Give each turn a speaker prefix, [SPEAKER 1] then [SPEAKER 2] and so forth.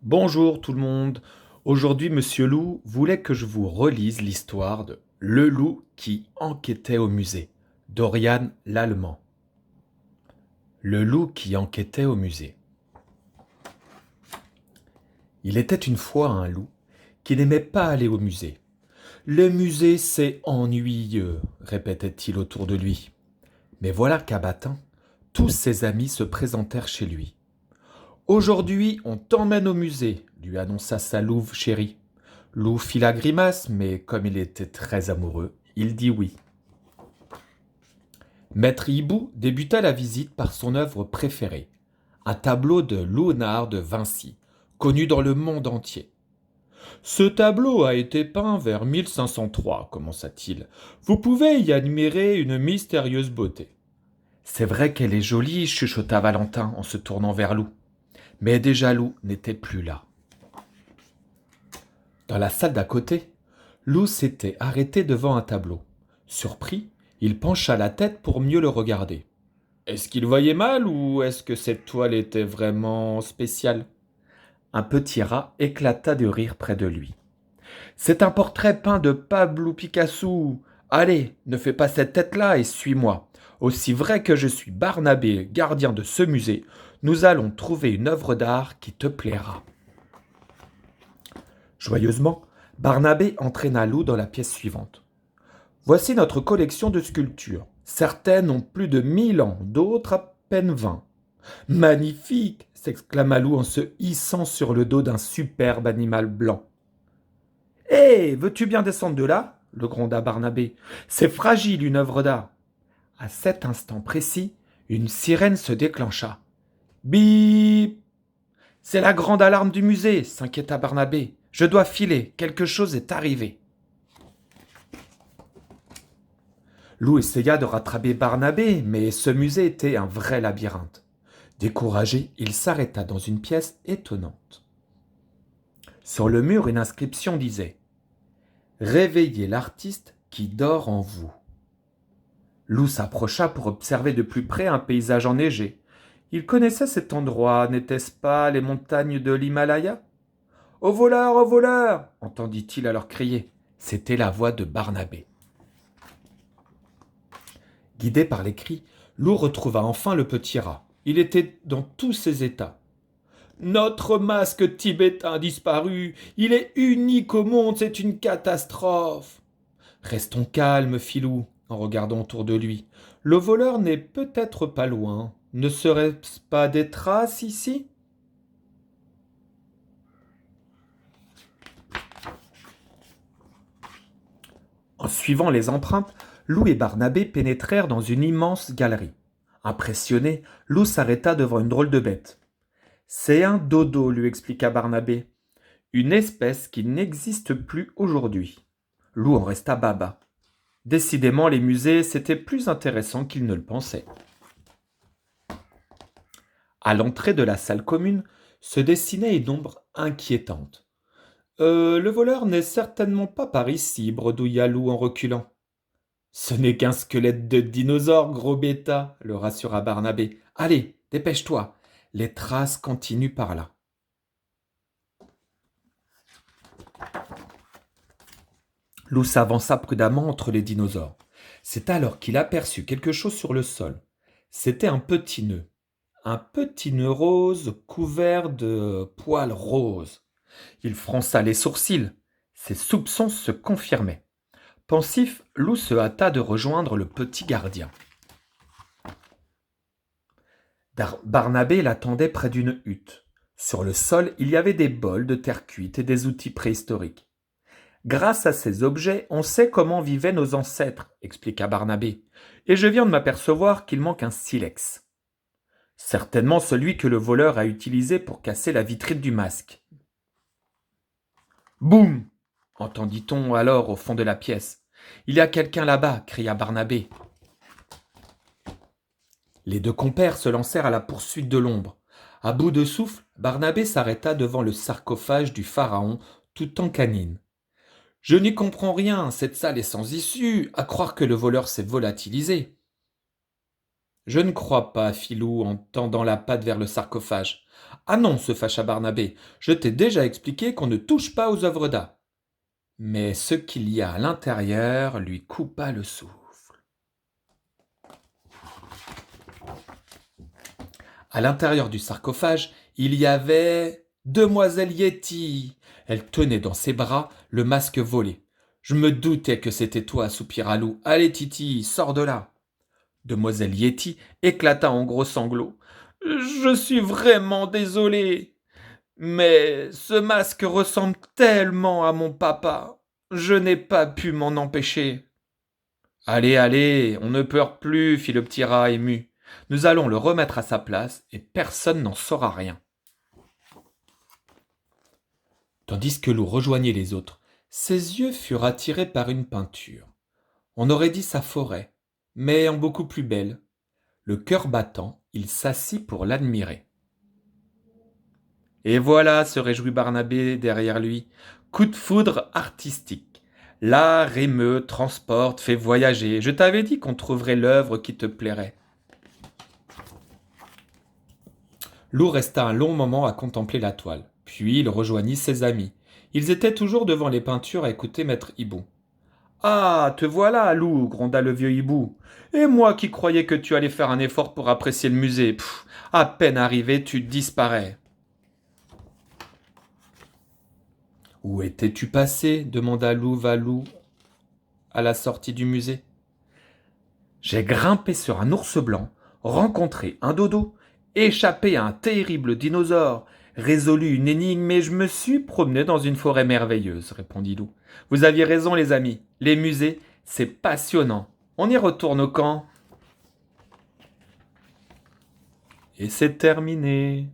[SPEAKER 1] Bonjour tout le monde. Aujourd'hui, Monsieur Loup voulait que je vous relise l'histoire de Le loup qui enquêtait au musée, d'Oriane Lallemand. Le loup qui enquêtait au musée. Il était une fois un loup qui n'aimait pas aller au musée. Le musée, c'est ennuyeux, répétait-il autour de lui. Mais voilà qu'à matin, tous ses amis se présentèrent chez lui. Aujourd'hui, on t'emmène au musée, lui annonça sa louve chérie. Lou fit la grimace, mais comme il était très amoureux, il dit oui. Maître Hibou débuta la visite par son œuvre préférée, un tableau de Léonard de Vinci, connu dans le monde entier. Ce tableau a été peint vers 1503, commença-t-il. Vous pouvez y admirer une mystérieuse beauté. C'est vrai qu'elle est jolie, chuchota Valentin en se tournant vers Lou. Mais déjà Lou n'était plus là. Dans la salle d'à côté, Lou s'était arrêté devant un tableau. Surpris, il pencha la tête pour mieux le regarder. Est-ce qu'il voyait mal ou est-ce que cette toile était vraiment spéciale? Un petit rat éclata de rire près de lui. C'est un portrait peint de Pablo Picasso. Allez, ne fais pas cette tête-là et suis-moi. Aussi vrai que je suis Barnabé, gardien de ce musée, nous allons trouver une œuvre d'art qui te plaira. Joyeusement, Barnabé entraîna Lou dans la pièce suivante. Voici notre collection de sculptures. Certaines ont plus de 1000 ans, d'autres à peine 20. Magnifique s'exclama Lou en se hissant sur le dos d'un superbe animal blanc. Hé, veux-tu bien descendre de là le gronda Barnabé. C'est fragile une œuvre d'art. À cet instant précis, une sirène se déclencha. Bip. C'est la grande alarme du musée, s'inquiéta Barnabé. Je dois filer, quelque chose est arrivé. Lou essaya de rattraper Barnabé, mais ce musée était un vrai labyrinthe. Découragé, il s'arrêta dans une pièce étonnante. Sur le mur, une inscription disait « Réveillez l'artiste qui dort en vous ». Lou s'approcha pour observer de plus près un paysage enneigé. Il connaissait cet endroit, n'était-ce pas les montagnes de l'Himalaya ? « Au voleur, au voleur !» entendit-il alors crier. C'était la voix de Barnabé. Guidé par les cris, Lou retrouva enfin le petit rat. Il était dans tous ses états. Notre masque tibétain disparu, il est unique au monde, c'est une catastrophe. Restons calmes, fit Lou, en regardant autour de lui. Le voleur n'est peut-être pas loin. Ne serait-ce pas des traces ici ? En suivant les empreintes, Lou et Barnabé pénétrèrent dans une immense galerie. Impressionné, Lou s'arrêta devant une drôle de bête. C'est un dodo, lui expliqua Barnabé. Une espèce qui n'existe plus aujourd'hui. Lou en resta baba. Décidément, les musées, c'était plus intéressant qu'il ne le pensait. À l'entrée de la salle commune se dessinait une ombre inquiétante. Le voleur n'est certainement pas par ici, bredouilla Lou en reculant. Ce n'est qu'un squelette de dinosaure, gros bêta, le rassura Barnabé. Allez, dépêche-toi, les traces continuent par là. Lou s'avança prudemment entre les dinosaures. C'est alors qu'il aperçut quelque chose sur le sol. C'était un petit nœud rose couvert de poils roses. Il fronça les sourcils. Ses soupçons se confirmaient. Pensif, Lou se hâta de rejoindre le petit gardien. Barnabé l'attendait près d'une hutte. Sur le sol, il y avait des bols de terre cuite et des outils préhistoriques. Grâce à ces objets, on sait comment vivaient nos ancêtres, expliqua Barnabé, et je viens de m'apercevoir qu'il manque un silex. Certainement celui que le voleur a utilisé pour casser la vitrine du masque. Boum! Entendit-on alors au fond de la pièce. Il y a quelqu'un là-bas, cria Barnabé. Les deux compères se lancèrent à la poursuite de l'ombre. À bout de souffle, Barnabé s'arrêta devant le sarcophage du pharaon, tout en canine. Je n'y comprends rien, cette salle est sans issue, à croire que le voleur s'est volatilisé. Je ne crois pas, fit Lou en tendant la patte vers le sarcophage. Ah non, se fâcha Barnabé, je t'ai déjà expliqué qu'on ne touche pas aux œuvres d'art. Mais ce qu'il y a à l'intérieur lui coupa le souffle. À l'intérieur du sarcophage, il y avait Demoiselle Yeti. Elle tenait dans ses bras le masque volé. Je me doutais que c'était toi, soupira Lou. Allez, Titi, sors de là. Demoiselle Yeti éclata en gros sanglots. Je suis vraiment désolée, mais ce masque ressemble tellement à mon papa. Je n'ai pas pu m'en empêcher. Allez, allez, on ne pleure plus, fit le petit rat ému. Nous allons le remettre à sa place et personne n'en saura rien. Tandis que Lou rejoignait les autres, ses yeux furent attirés par une peinture. On aurait dit sa forêt, mais en beaucoup plus belle. Le cœur battant, il s'assit pour l'admirer. Et voilà, se réjouit Barnabé derrière lui, coup de foudre artistique. L'art émeut, transporte, fait voyager. Je t'avais dit qu'on trouverait l'œuvre qui te plairait. Lou resta un long moment à contempler la toile, puis il rejoignit ses amis. Ils étaient toujours devant les peintures à écouter maître Hibou. Ah, te voilà, Lou, gronda le vieux hibou. Et moi qui croyais que tu allais faire un effort pour apprécier le musée. À peine arrivé, tu disparais. Où étais-tu passé demanda Lou Valou à la sortie du musée. J'ai grimpé sur un ours blanc, rencontré un dodo, échappé à un terrible dinosaure, résolu une énigme et je me suis promené dans une forêt merveilleuse, répondit Lou. Vous aviez raison, les amis, les musées, c'est passionnant. On y retourne au camp. Et c'est terminé.